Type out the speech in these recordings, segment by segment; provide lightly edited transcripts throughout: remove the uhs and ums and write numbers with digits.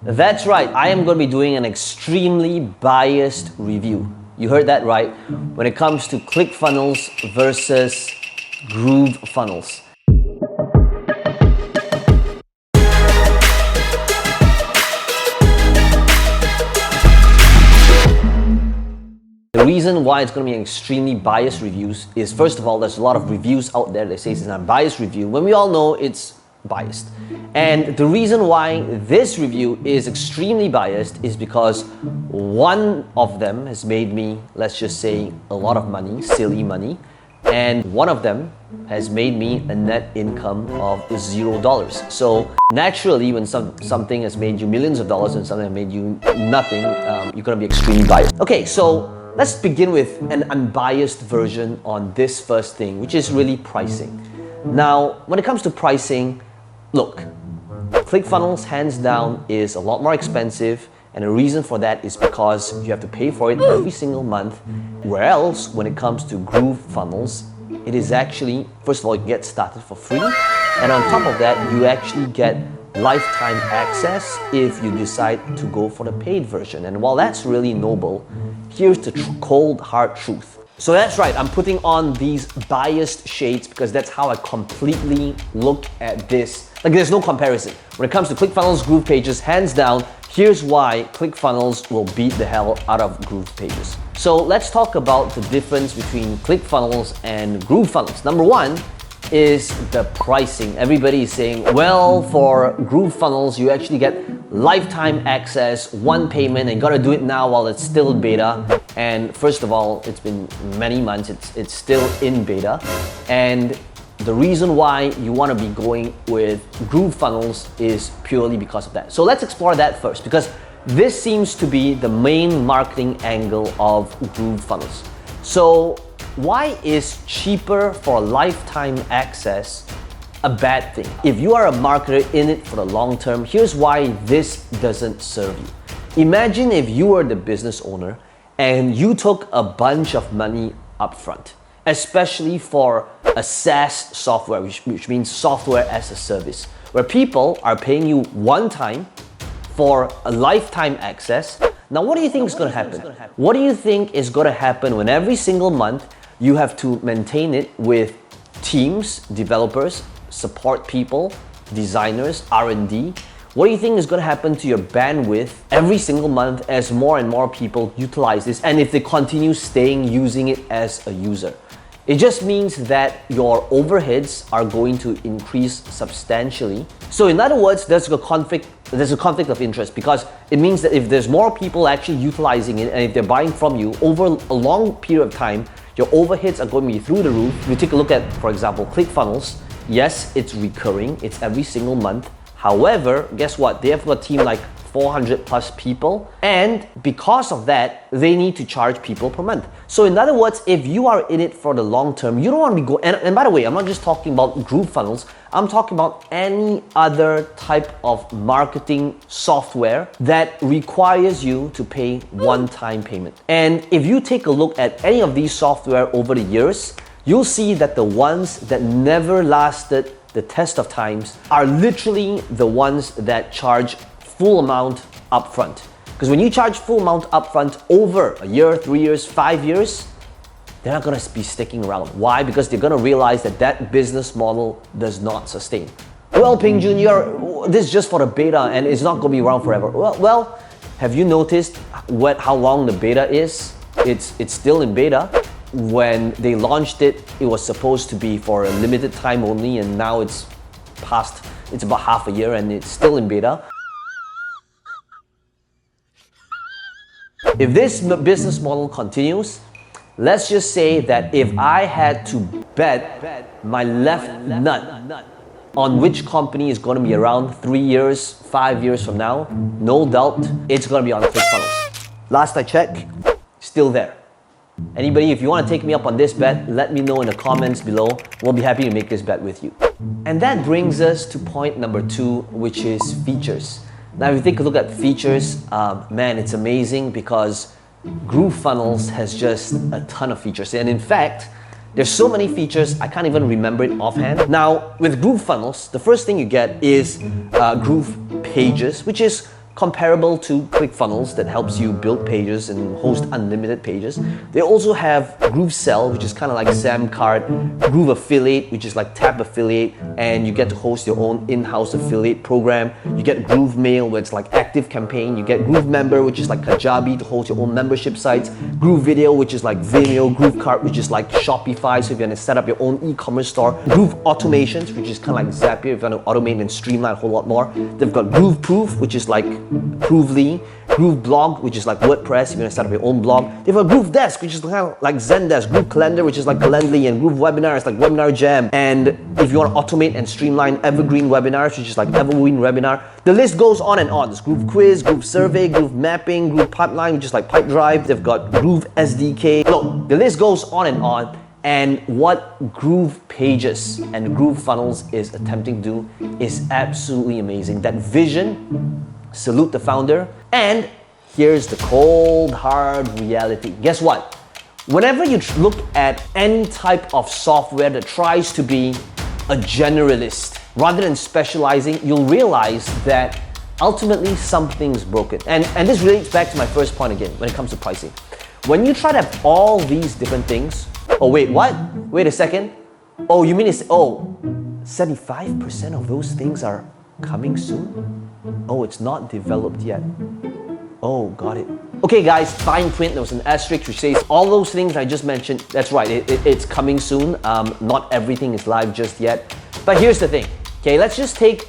That's right, I am going to be doing an extremely biased review. You heard that right, when it comes to Clickfunnels versus GrooveFunnels. The reason why it's going to be an extremely biased reviews is, first of all, there's a lot of reviews out there that say it's a biased review when we all know it's biased. And the reason why this review is extremely biased is because one of them has made me, let's just say, a lot of money, silly money, and one of them has made me a net income of $0. So naturally, when something has made you millions of dollars and something has made you nothing, you're going to be extremely biased. Okay, so let's begin with an unbiased version on this first thing, which is really pricing. Now, when it comes to pricing, look, Clickfunnels hands down is a lot more expensive, and the reason for that is because you have to pay for it every single month, whereas when it comes to GrooveFunnels, it is actually, first of all, you get started for free, and on top of that, you actually get lifetime access if you decide to go for the paid version. And while that's really noble, here's the cold hard truth. So that's right, I'm putting on these biased shades because that's how I completely look at this. Like, there's no comparison. When it comes to Clickfunnels, Groove Pages, hands down, here's why Clickfunnels will beat the hell out of Groove Pages. So let's talk about the difference between Clickfunnels and GrooveFunnels. Number one is the pricing. Everybody is saying, well, for GrooveFunnels, you actually get lifetime access, one payment, and you gotta do it now while it's still in beta. And first of all, it's been many months, it's still in beta. And the reason why you want to be going with GrooveFunnels is purely because of that. So let's explore that first, because this seems to be the main marketing angle of GrooveFunnels. So why is cheaper for lifetime access a bad thing? If you are a marketer in it for the long term, here's why this doesn't serve you. Imagine if you were the business owner and you took a bunch of money upfront, especially for a SaaS software, which means software as a service, where people are paying you one time for a lifetime access. Now, what do you think is going to happen? What do you think is going to happen when every single month you have to maintain it with teams, developers, support people, designers, R&D? What do you think is going to happen to your bandwidth every single month as more and more people utilize this, and if they continue staying using it as a user? It just means that your overheads are going to increase substantially. So in other words, there's a conflict of interest, because it means that if there's more people actually utilizing it and if they're buying from you over a long period of time, your overheads are going to be through the roof. If you take a look at, for example, Clickfunnels, yes, it's recurring, it's every single month. However, guess what? They have a team like 400 plus people, and because of that, they need to charge people per month. So in other words, if you are in it for the long term, you don't want to be and by the way, I'm not just talking about GrooveFunnels, I'm talking about any other type of marketing software that requires you to pay one-time payment. And if you take a look at any of these software over the years, you'll see that the ones that never lasted the test of times are literally the ones that charge full amount upfront. Because when you charge full amount upfront over a year, 3 years, 5 years, they're not gonna be sticking around. Why? Because they're gonna realize that that business model does not sustain. Well, Peng Joon, this is just for the beta and it's not gonna be around forever. Well, have you noticed how long the beta is? It's still in beta. When they launched it, it was supposed to be for a limited time only, and now it's about half a year and it's still in beta. If this business model continues, let's just say that if I had to bet my left nut on which company is going to be around 3 years, 5 years from now, no doubt it's going to be on Clickfunnels. Last I checked, still there. Anybody, if you want to take me up on this bet, let me know in the comments below. We'll be happy to make this bet with you. And that brings us to point number 2, which is features. Now, if you take a look at features, man, it's amazing because GrooveFunnels has just a ton of features. And in fact, there's so many features, I can't even remember it offhand. Now, with GrooveFunnels, the first thing you get is Groove Pages, which is comparable to Clickfunnels that helps you build pages and host unlimited pages. They also have GrooveSell, which is kind of like Samcart, Groove Affiliate, which is like Tab Affiliate, and you get to host your own in-house affiliate program. You get Groove Mail, where it's like active campaign. You get Groove Member, which is like Kajabi to host your own membership sites. Groove Video, which is like Vimeo. Groove Cart, which is like Shopify, so if you want to set up your own e-commerce store. Groove Automations, which is kind of like Zapier, if you want to automate and streamline a whole lot more. They've got Groove Proof, which is like Proofly, Groove Blog, which is like WordPress, if you want to start up your own blog. They've got Groove Desk, which is kind of like Zendesk, Groove Calendar, which is like Calendly, and Groove Webinars, like Webinar Jam. And if you want to automate and streamline Evergreen Webinars, which is like Evergreen Webinar, the list goes on and on. There's Groove Quiz, Groove Survey, Groove Mapping, Groove Pipeline, which is like Pipedrive. They've got Groove SDK. Look, the list goes on and on. And what Groove Pages and GrooveFunnels is attempting to do is absolutely amazing. That vision, salute the founder. And here's the cold, hard reality. Guess what? Whenever you look at any type of software that tries to be a generalist rather than specializing, you'll realize that ultimately something's broken. And this relates back to my first point again when it comes to pricing. When you try to have all these different things, oh wait, what? Wait a second. Oh, you mean it's, 75% of those things are coming soon? Oh, it's not developed yet. Oh, got it. Okay guys, fine print, there was an asterisk which says all those things I just mentioned, that's right, it's coming soon. Not everything is live just yet. But here's the thing, okay, let's just take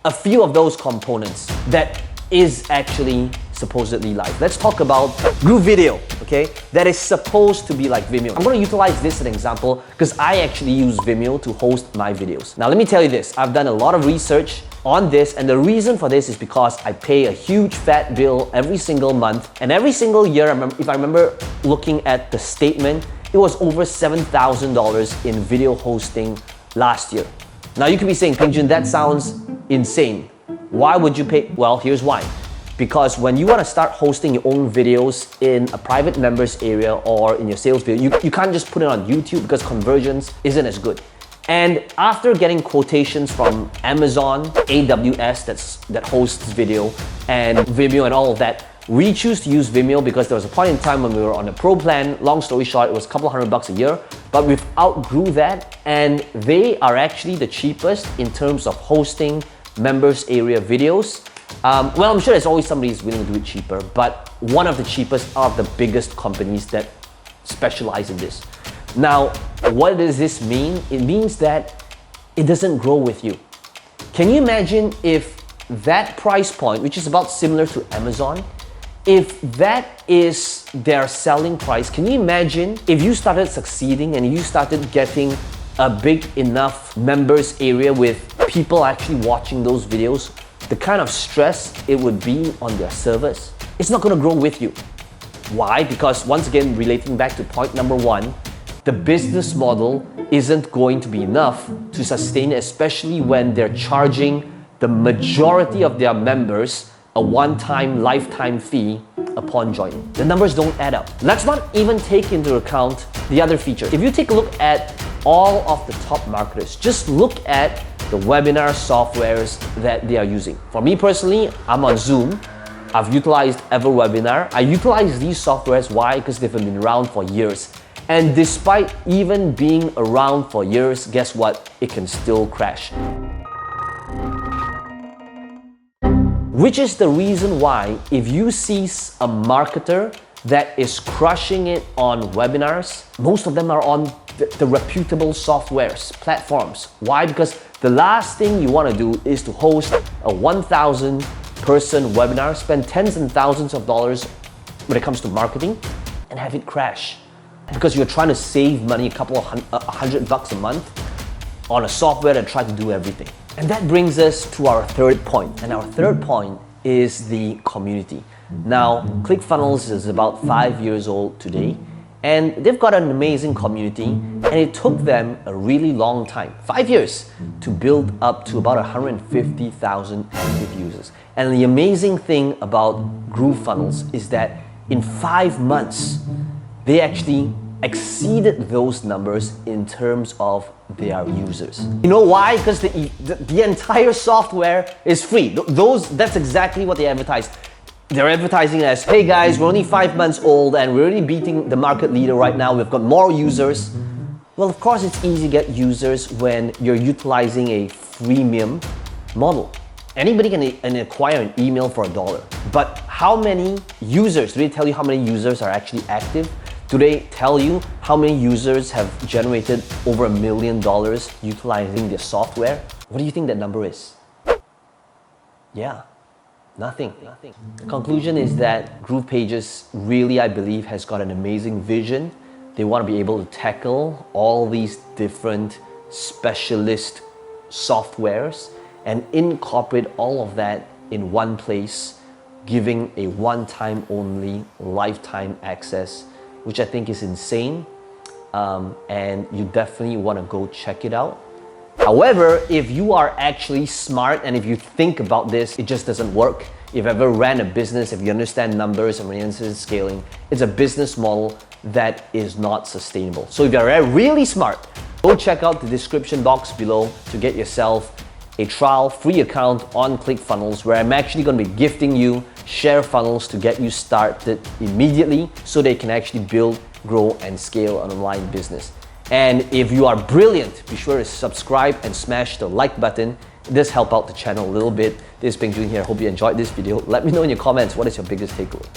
a few of those components that is actually supposedly live. Let's talk about Groove Video, okay? That is supposed to be like Vimeo. I'm going to utilize this as an example because I actually use Vimeo to host my videos. Now, let me tell you this. I've done a lot of research on this, and the reason for this is because I pay a huge fat bill every single month, and every single year, if I remember looking at the statement, it was over $7,000 in video hosting last year. Now, you could be saying, Peng Joon, that sounds insane. Why would you pay? Well, here's why. Because when you want to start hosting your own videos in a private members area or in your sales video, you can't just put it on YouTube because conversions isn't as good. And after getting quotations from Amazon, AWS that hosts video, and Vimeo and all of that, we choose to use Vimeo because there was a point in time when we were on a pro plan. Long story short, it was a couple $100 a year, but we've outgrew that, and they are actually the cheapest in terms of hosting members area videos. Well, I'm sure there's always somebody who's willing to do it cheaper, but one of the cheapest are the biggest companies that specialize in this. Now, what does this mean? It means that it doesn't grow with you. Can you imagine if that price point, which is about similar to Amazon, if that is their selling price, can you imagine if you started succeeding and you started getting a big enough members area with people actually watching those videos, the kind of stress it would be on their servers? It's not going to grow with you. Why? Because once again, relating back to point number one, the business model isn't going to be enough to sustain, especially when they're charging the majority of their members a one-time lifetime fee upon joining. The numbers don't add up. Let's not even take into account the other feature. If you take a look at all of the top marketers, just look at the webinar softwares that they are using. For me personally, I'm on Zoom. I've utilized EverWebinar. I utilize these softwares. Why? Because they've been around for years. And despite even being around for years, guess what? It can still crash. Which is the reason why if you see a marketer that is crushing it on webinars, most of them are on the reputable softwares, platforms. Why? Because the last thing you want to do is to host a 1,000 person webinar, spend tens and thousands of dollars when it comes to marketing, and have it crash. Because you're trying to save money, a couple of $100 a month on a software that tries to do everything. And that brings us to our third point. And our third point is the community. Now, Clickfunnels is about 5 years old today, and they've got an amazing community, and it took them a really long time, 5 years, to build up to about 150,000 active users. And the amazing thing about GrooveFunnels is that in 5 months, they actually exceeded those numbers in terms of their users. You know why? Because the entire software is free. That's exactly what they advertise. They're advertising as, hey guys, we're only 5 months old and we're already beating the market leader right now. We've got more users. Well, of course, it's easy to get users when you're utilizing a freemium model. Anybody can acquire an email for $1. But how many users? Do they tell you how many users are actually active? Do they tell you how many users have generated over $1 million utilizing their software? What do you think that number is? Yeah, nothing. The conclusion is that Groove Pages really, I believe, has got an amazing vision. They want to be able to tackle all these different specialist softwares and incorporate all of that in one place, giving a one-time only lifetime access, which I think is insane, and you definitely want to go check it out. However, if you are actually smart and if you think about this, it just doesn't work. If you've ever ran a business, if you understand numbers and you understand scaling, it's a business model that is not sustainable. So if you're really smart, go check out the description box below to get yourself a trial free account on Clickfunnels, where I'm actually going to be gifting you share funnels to get you started immediately so they can actually build, grow, and scale an online business. And if you are brilliant, be sure to subscribe and smash the like button. It does help out the channel a little bit. This is Peng Joon here. Hope you enjoyed this video. Let me know in your comments what is your biggest takeaway.